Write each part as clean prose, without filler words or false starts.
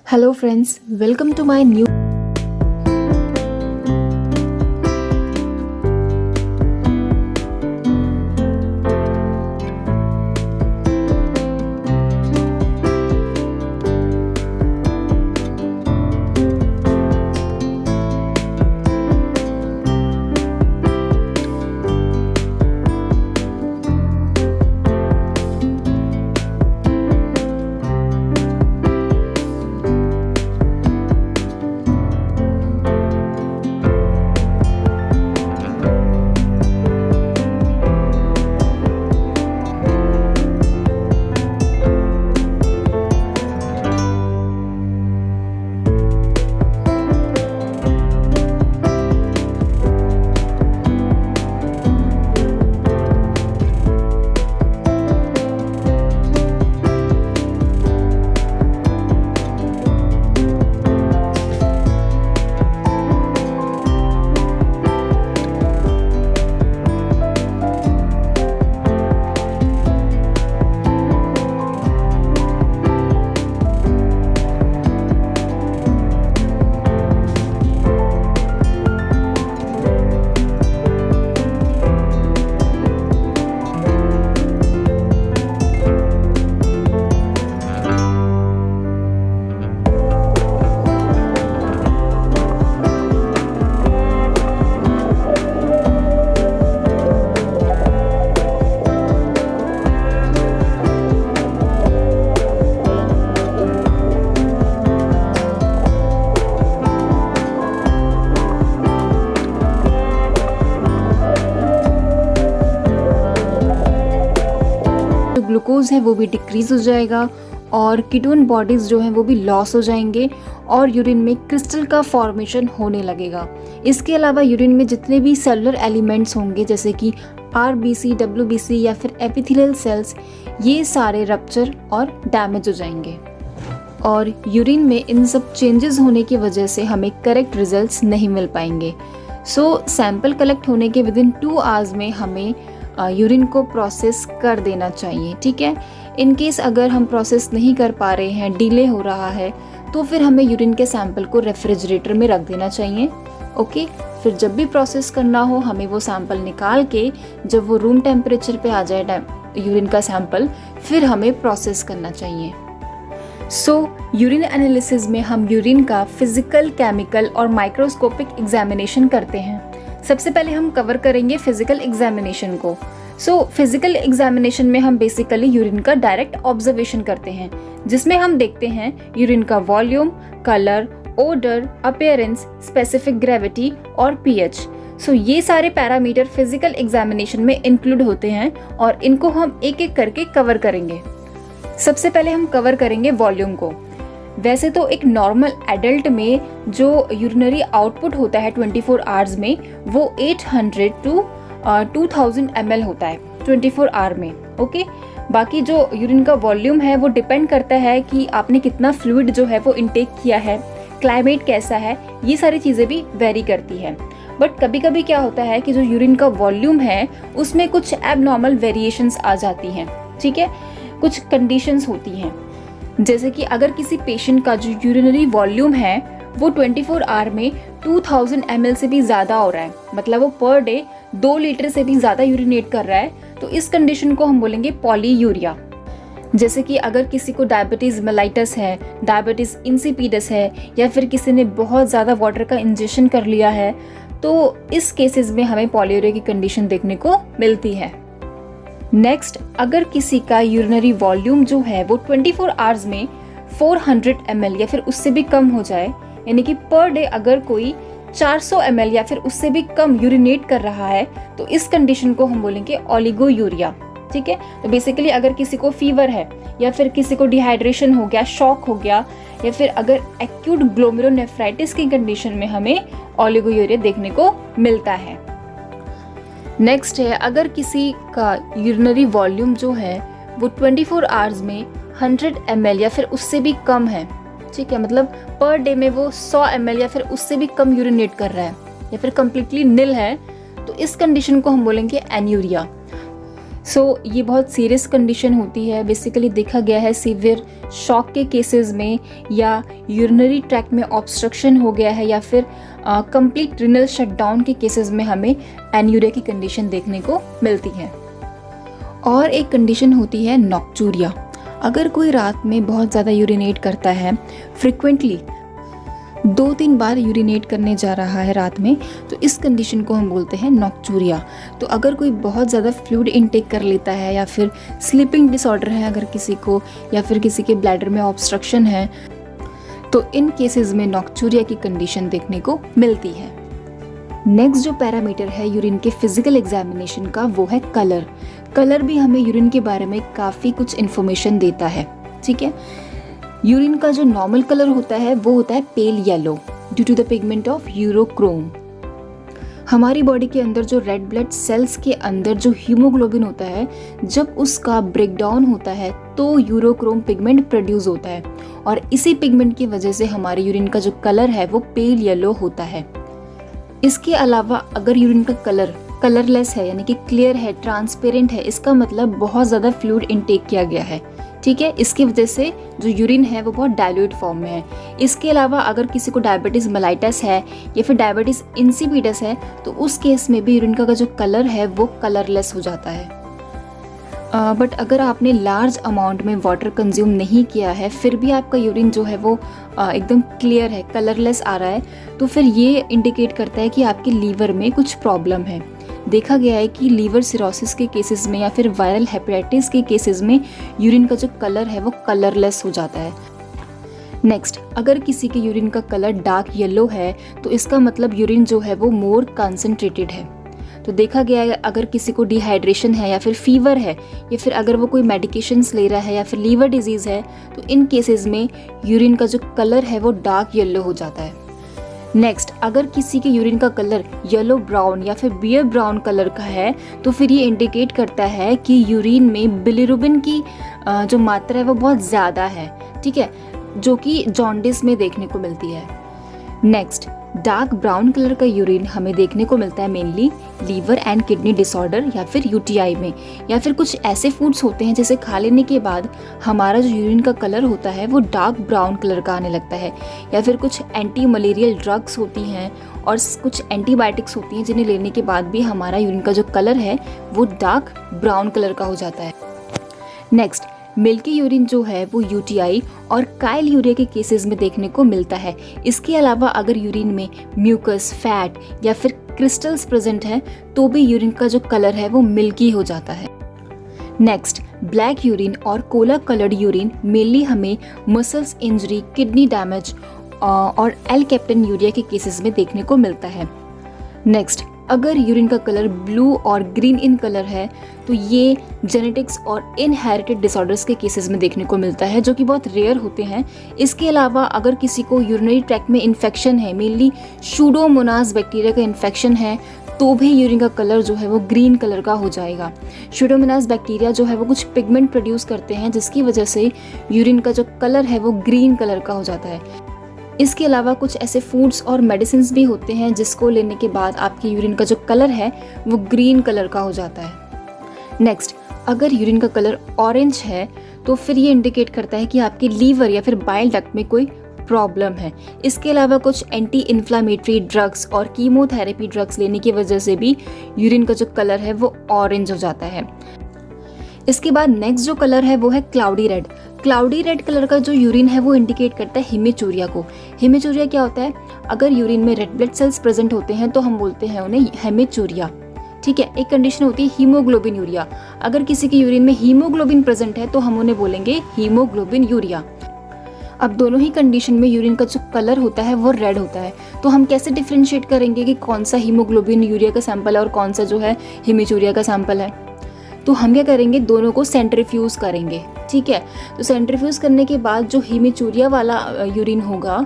Hello friends, welcome to my new glucose है वो भी डिक्रीज हो जाएगा और कीटोन बॉडीज जो हैं वो भी लॉस हो जाएंगे और यूरिन में क्रिस्टल का फॉर्मेशन होने लगेगा। इसके अलावा यूरिन में जितने भी सेलुलर एलिमेंट्स होंगे जैसे कि आरबीसी, डब्ल्यूबीसी या फिर एपिथेलियल सेल्स, ये सारे रप्चर और डैमेज हो जाएंगे और यूरिन में इन सब चेंजेस होने की वजह से हमें करेक्ट रिजल्ट्स नहीं मिल पाएंगे। सो सैंपल कलेक्ट होने के विदिन 2 आवर्स में हमें यूरिन को प्रोसेस कर देना चाहिए, ठीक है। इन केस अगर हम प्रोसेस नहीं कर पा रहे हैं, डिले हो रहा है, तो फिर हमें यूरिन के सैंपल को रेफ्रिजरेटर में रख देना चाहिए। ओके, फिर जब भी प्रोसेस करना हो हमें वो सैंपल निकाल के जब वो रूम टेम्परेचर पे आ जाए यूरिन का सैंपल, फिर हमें प्रोसेस करना चाहिए। यूरिन एनालिसिस में हम यूरिन का फिजिकल, केमिकल और माइक्रोस्कोपिक एग्जामिनेशन करते हैं। सबसे पहले हम कवर करेंगे फिजिकल एग्जामिनेशन को। फिजिकल एग्जामिनेशन में हम बेसिकली यूरिन का डायरेक्ट ऑब्जर्वेशन करते हैं, जिसमें हम देखते हैं यूरिन का volume, colour, odour, appearance, specific gravity और पीएच। ये सारे पैरामीटर फिजिकल एग्जामिनेशन में इंक्लूड होते हैं और इनको हम एक एक करके कवर करेंगे। सबसे पहले हम कवर करेंगे वॉल्यूम को। वैसे तो एक नॉर्मल एडल्ट में जो यूरिनरी आउटपुट होता है 24 आवर्स में वो 800 टू 2000 ml होता है 24 आवर में। ओके, बाकी जो यूरिन का वॉल्यूम है वो डिपेंड करता है कि आपने कितना फ्लूइड जो है वो इनटेक किया है, क्लाइमेट कैसा है, ये सारी चीज़ें भी वेरी करती है। बट कभी कभी क्या होता है कि जो यूरिन का वॉल्यूम है उसमें कुछ एबनॉर्मल वेरिएशंस आ जाती हैं, ठीक है। कुछ कंडीशंस होती हैं, जैसे कि अगर किसी पेशेंट का जो यूरिनरी वॉल्यूम है वो 24 आवर में 2000 ml से भी ज़्यादा हो रहा है, मतलब वो पर डे 2 लीटर से भी ज़्यादा यूरिनेट कर रहा है, तो इस कंडीशन को हम बोलेंगे पॉलीयूरिया। जैसे कि अगर किसी को डायबिटीज़ मेलाइटस है, डायबिटीज़ इंसिपिडस है, या फिर किसी ने बहुत ज़्यादा वाटर का इंजेक्शन कर लिया है, तो इस केसेस में हमें पॉलीयूरिया की कंडीशन देखने को मिलती है। नेक्स्ट, अगर किसी का यूरिनरी वॉल्यूम जो है वो 24 आवर्स में 400 ml या फिर उससे भी कम हो जाए, यानी कि पर डे अगर कोई 400 ml या फिर उससे भी कम यूरिनेट कर रहा है, तो इस कंडीशन को हम बोलेंगे ओलिगोयूरिया, ठीक है। तो बेसिकली अगर किसी को फीवर है या फिर किसी को डिहाइड्रेशन हो गया, शॉक हो गया, या फिर अगर एक्यूट ग्लोमेरुलोनेफ्राइटिस की कंडीशन में हमें ओलिगोयूरिया देखने को मिलता है। नेक्स्ट है, अगर किसी का यूरिनरी वॉल्यूम जो है वो 24 आवर्स में 100 ml या फिर उससे भी कम है, ठीक है, मतलब पर डे में वो 100 ml या फिर उससे भी कम यूरिनेट कर रहा है या फिर कम्प्लीटली निल है, तो इस कंडीशन को हम बोलेंगे एन्यूरिया। ये बहुत सीरियस कंडीशन होती है। बेसिकली देखा गया है सीवियर शॉक के केसेस में, या यूरिनरी ट्रैक्ट में ऑब्स्ट्रक्शन हो गया है, या फिर कंप्लीट रिनल शटडाउन के केसेस में हमें एन्यूरिया की कंडीशन देखने को मिलती है। और एक कंडीशन होती है नॉक्चूरिया। अगर कोई रात में बहुत ज़्यादा यूरिनेट करता है, फ्रिक्वेंटली 2-3 बार यूरिनेट करने जा रहा है रात में, तो इस कंडीशन को हम बोलते हैं नॉक्चूरिया। तो अगर कोई बहुत ज़्यादा फ्लूइड इनटेक कर लेता है, या फिर स्लीपिंग डिसऑर्डर है अगर किसी को, या फिर किसी के ब्लैडर में ऑब्स्ट्रक्शन है, तो इन केसेस में नॉक्चूरिया की कंडीशन देखने को मिलती है। नेक्स्ट जो पैरामीटर है यूरिन के फिजिकल एग्जामिनेशन का, वो है कलर। कलर भी हमें यूरिन के बारे में काफ़ी कुछ इन्फॉर्मेशन देता है। ठीक है, यूरिन का जो नॉर्मल कलर होता है वो होता है pale yellow due to the pigment of urochrome. हमारी बॉडी के अंदर जो रेड ब्लड सेल्स के अंदर जो हीमोग्लोबिन होता है, जब उसका ब्रेकडाउन होता है तो यूरोक्रोम पिगमेंट प्रोड्यूस होता है, और इसी पिगमेंट की वजह से हमारे यूरिन का जो कलर है वो पेल येलो होता है। इसके अलावा अगर यूरिन का कलर कलरलेस है, यानी कि क्लियर है, ट्रांसपेरेंट है, इसका मतलब बहुत ज़्यादा फ्लूइड इनटेक किया गया है। ठीक है, इसकी वजह से जो यूरिन है वो बहुत डाइल्यूट फॉर्म में है। इसके अलावा अगर किसी को डायबिटीज़ मेलाइटस है या फिर डायबिटीज़ इंसिपिडस है, तो उस केस में भी यूरिन का जो कलर है वो कलरलेस हो जाता है। बट अगर आपने लार्ज अमाउंट में वाटर कंज्यूम नहीं किया है, फिर भी आपका यूरिन जो है वो एकदम क्लियर है, कलरलेस आ रहा है, तो फिर ये इंडिकेट करता है कि आपके लीवर में कुछ प्रॉब्लम है। देखा गया है कि लीवर सिरोसिस के केसेस में या फिर वायरल हेपेटाइटिस के केसेस में यूरिन का जो कलर है वो कलरलेस हो जाता है। नेक्स्ट, अगर किसी के यूरिन का कलर डार्क येलो है, तो इसका मतलब यूरिन जो है वो मोर कंसंट्रेटेड है। तो देखा गया है अगर किसी को डिहाइड्रेशन है या फिर फीवर है, या फिर अगर वो कोई मेडिकेशंस ले रहा है या फिर लीवर डिजीज़ है, तो इन केसेस में यूरिन का जो कलर है वो डार्क येलो हो जाता है। नेक्स्ट, अगर किसी के यूरिन का कलर येलो ब्राउन या फिर बियर ब्राउन कलर का है, तो फिर ये इंडिकेट करता है कि यूरिन में बिलिरुबिन की जो मात्रा है वो बहुत ज़्यादा है। ठीक है, जो कि जॉन्डिस में देखने को मिलती है। नेक्स्ट, डार्क ब्राउन कलर का यूरिन हमें देखने को मिलता है mainly liver and kidney disorder या फिर यूटीआई में, या फिर कुछ ऐसे फूड्स होते हैं जैसे खा लेने के बाद हमारा जो यूरिन का कलर होता है वो डार्क ब्राउन कलर का आने लगता है, या फिर कुछ एंटी मलेरियल ड्रग्स होती हैं और कुछ एंटीबायोटिक्स होती हैं जिन्हें लेने के बाद भी हमारा यूरिन का जो कलर है वो डार्क ब्राउन कलर का हो जाता है। नेक्स्ट, मिल्की यूरिन जो है वो यूटीआई और काइल यूरिया के केसेस में देखने को मिलता है। इसके अलावा अगर यूरिन में म्यूकस, फैट या फिर क्रिस्टल्स प्रेजेंट है, तो भी यूरिन का जो कलर है वो मिल्की हो जाता है। नेक्स्ट, ब्लैक यूरिन और कोला कलर्ड यूरिन मेनली हमें मसल्स इंजरी, किडनी डैमेज और एल कैप्टन यूरिया के केसेस में देखने को मिलता है। नेक्स्ट, अगर यूरिन का कलर ब्लू और ग्रीन इन कलर है, तो ये जेनेटिक्स और इनहेरिटेड डिसऑर्डर्स के केसेस में देखने को मिलता है, जो कि बहुत रेयर होते हैं। इसके अलावा अगर किसी को यूरिनरी ट्रैक्ट में इन्फेक्शन है, मेनली सूडोमोनास बैक्टीरिया का इन्फेक्शन है, तो भी यूरिन का कलर जो है वो ग्रीन कलर का हो जाएगा। सूडोमोनास बैक्टीरिया जो है वो कुछ पिगमेंट प्रोड्यूस करते हैं, जिसकी वजह से यूरिन का जो कलर है वो ग्रीन कलर का हो जाता है। इसके अलावा कुछ ऐसे फूड्स और मेडिसिन्स भी होते हैं जिसको लेने के बाद आपकी यूरिन का जो कलर है वो ग्रीन कलर का हो जाता है। नेक्स्ट, अगर यूरिन का कलर ऑरेंज है, तो फिर ये इंडिकेट करता है कि आपके लीवर या फिर बाइल डक्ट में कोई प्रॉब्लम है। इसके अलावा कुछ एंटी इन्फ्लामेटरी ड्रग्स और कीमोथेरेपी ड्रग्स लेने की वजह से भी यूरिन का जो कलर है वो ऑरेंज हो जाता है। इसके बाद नेक्स्ट जो कलर है वो है cloudy red. Cloudy red colour का जो यूरिन है वो इंडिकेट करता है हेमीचूरिया को। हेमीचूरिया क्या होता है? अगर यूरिन में रेड ब्लड सेल्स प्रेजेंट होते हैं तो हम बोलते हैं उन्हें हेमीचूरिया। ठीक है, एक कंडीशन होती है हीमोग्लोबिन यूरिया। अगर किसी की यूरिन में हीमोग्लोबिन प्रेजेंट है तो हम उन्हें बोलेंगे हीमोग्लोबिन यूरिया। अब दोनों ही कंडीशन में यूरिन का जो कलर होता है वो रेड होता है, तो हम कैसे डिफ्रेंशिएट करेंगे कि कौन सा हीमोग्लोबिन यूरिया का सैंपल है और कौन सा जो है हेमीचूरिया का सैंपल है? तो हम क्या करेंगे, दोनों को सेंट्रीफ्यूज करेंगे। ठीक है, तो सेंट्रीफ्यूज करने के बाद जो हेमीचूरिया वाला यूरिन होगा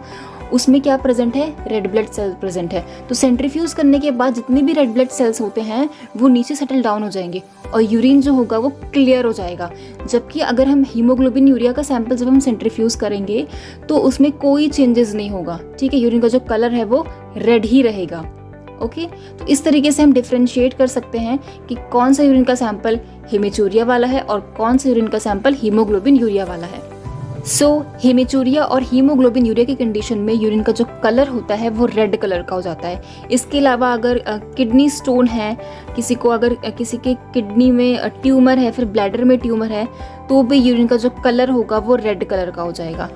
उसमें क्या प्रेजेंट है? रेड ब्लड सेल प्रेजेंट है। तो सेंट्रीफ्यूज करने के बाद जितने भी रेड ब्लड सेल्स होते हैं वो नीचे सेटल डाउन हो जाएंगे और यूरिन जो होगा वो क्लियर हो जाएगा। जबकि अगर हम हीमोग्लोबिन यूरिया का सैंपल जब हम सेंट्रीफ्यूज करेंगे तो उसमें कोई चेंजेस नहीं होगा। ठीक है, यूरिन का जो कलर है वो रेड ही रहेगा। ओके, तो इस तरीके से हम डिफ्रेंशिएट कर सकते हैं कि कौन सा यूरिन का सैंपल हेमेचूरिया वाला है और कौन सा यूरिन का सैंपल हीमोग्लोबिन यूरिया वाला है। हेमेचूरिया और हीमोग्लोबिन यूरिया की कंडीशन में यूरिन का जो कलर होता है वो रेड कलर का हो जाता है। इसके अलावा अगर किडनी स्टोन है, अगर किसी के किडनी में ट्यूमर है, फिर ब्लैडर में ट्यूमर है, तो भी यूरिन का जो कलर होगा वो रेड कलर का हो जाएगा।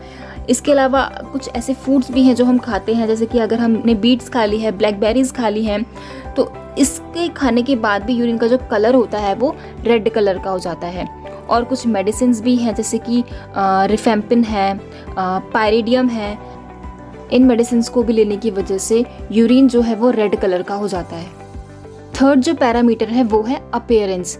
इसके अलावा कुछ ऐसे फूड्स भी हैं जो हम खाते हैं, जैसे कि अगर हमने बीट्स खा ली है, ब्लैकबेरीज खा ली हैं, तो इसके खाने के बाद भी यूरिन का जो कलर होता है वो रेड कलर का हो जाता है। और कुछ मेडिसिन्स भी हैं जैसे कि रिफेम्पिन है, पायरिडियम है। इन मेडिसिन्स को भी लेने की वजह से यूरिन जो है वो रेड कलर का हो जाता है। थर्ड जो पैरामीटर है वो है अपीयरेंस।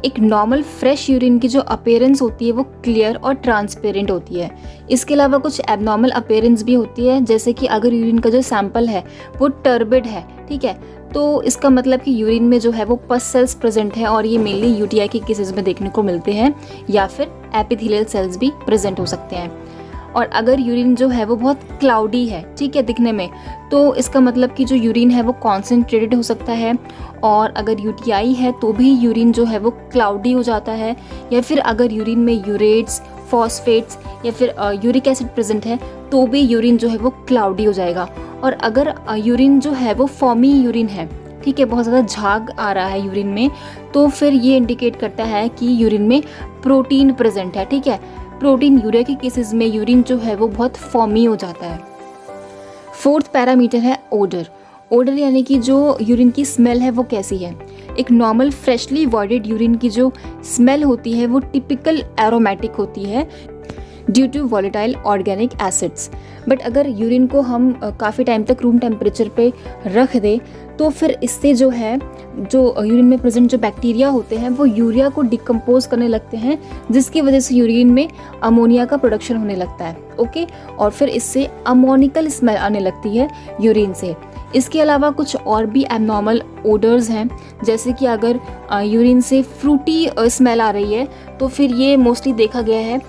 एक नॉर्मल फ्रेश यूरिन की जो अपीयरेंस होती है वो क्लियर और ट्रांसपेरेंट होती है। इसके अलावा कुछ एबनॉर्मल अपीयरेंस भी होती है, जैसे कि अगर यूरिन का जो सैंपल है वो टर्बिड है, ठीक है, तो इसका मतलब कि यूरिन में जो है वो पस सेल्स प्रेजेंट है और ये मेनली यूटीआई के केसेस में देखने को मिलते हैं, या फिर एपिथेलियल सेल्स भी प्रेजेंट हो सकते हैं। और अगर यूरिन जो है वो बहुत क्लाउडी है, ठीक है, दिखने में, तो इसका मतलब कि जो यूरिन है वो कॉन्सेंट्रेटेड हो सकता है। और अगर यूटीआई है तो भी यूरिन जो है वो क्लाउडी हो जाता है, या फिर अगर यूरिन में यूरेट्स, फॉस्फेट्स या फिर यूरिक एसिड प्रेजेंट है तो भी यूरिन जो है वो क्लाउडी हो जाएगा। और अगर यूरिन जो है वो फॉमी यूरिन है, ठीक है, बहुत ज़्यादा झाग आ रहा है यूरिन में, तो फिर ये इंडिकेट करता है कि यूरिन में प्रोटीन प्रेजेंट है, ठीक है। प्रोटीन यूरिया के केसेस में यूरिन जो है वो बहुत फॉमी हो जाता है। फोर्थ पैरामीटर है ओडर। ओडर यानी कि जो यूरिन की स्मेल है वो कैसी है। एक नॉर्मल फ्रेशली वॉइडेड यूरिन की जो स्मेल होती है वो टिपिकल एरोमेटिक होती है due to volatile organic acids. But अगर यूरिन को हम काफ़ी टाइम तक रूम टेम्परेचर पे रख दें तो फिर इससे जो है, जो यूरिन में प्रेजेंट जो बैक्टीरिया होते हैं वो यूरिया को डिकम्पोज करने लगते हैं, जिसकी वजह से यूरिन में अमोनिया का प्रोडक्शन होने लगता है, ओके, और फिर इससे अमोनिकल स्मेल आने लगती है यूरिन से। इसके अलावा कुछ और भी एबनॉर्मल ओडर्स हैं, जैसे कि अगर यूरिन से फ्रूटी स्मेल आ रही है तो फिर ये मोस्टली देखा गया है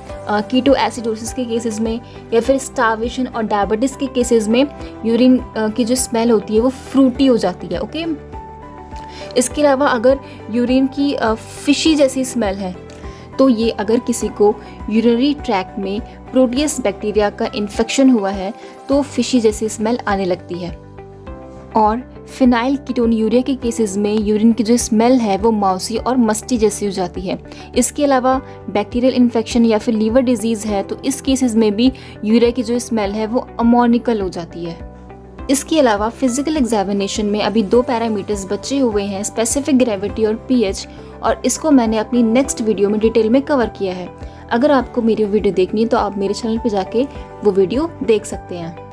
कीटो एसिडोसिस के केसेस में, या फिर स्टार्वेशन और डायबिटीज़ के केसेस में यूरिन की जो स्मेल होती है वो फ्रूटी हो जाती है, ओके। इसके अलावा अगर यूरिन की फिशी जैसी स्मेल है तो ये अगर किसी को यूरिनरी ट्रैक्ट में प्रोटियस बैक्टीरिया का इन्फेक्शन हुआ है तो फिशी जैसी स्मेल आने लगती है। और फिनाइल कीटोन्यूरिया के केसेस में यूरिन की जो स्मेल है वो माउसी और मस्टी जैसी हो जाती है। इसके अलावा बैक्टीरियल इन्फेक्शन या फिर लीवर डिजीज़ है तो इस केसेस में भी यूरिया की जो स्मेल है वो अमोनिकल हो जाती है। इसके अलावा फिजिकल एग्जामिनेशन में अभी 2 पैरामीटर्स बचे हुए हैं, स्पेसिफिक ग्रेविटी और पीएच, और इसको मैंने अपनी नेक्स्ट वीडियो में डिटेल में कवर किया है। अगर आपको मेरी वीडियो देखनी है तो आप मेरे चैनल पर जाके वो वीडियो देख सकते हैं।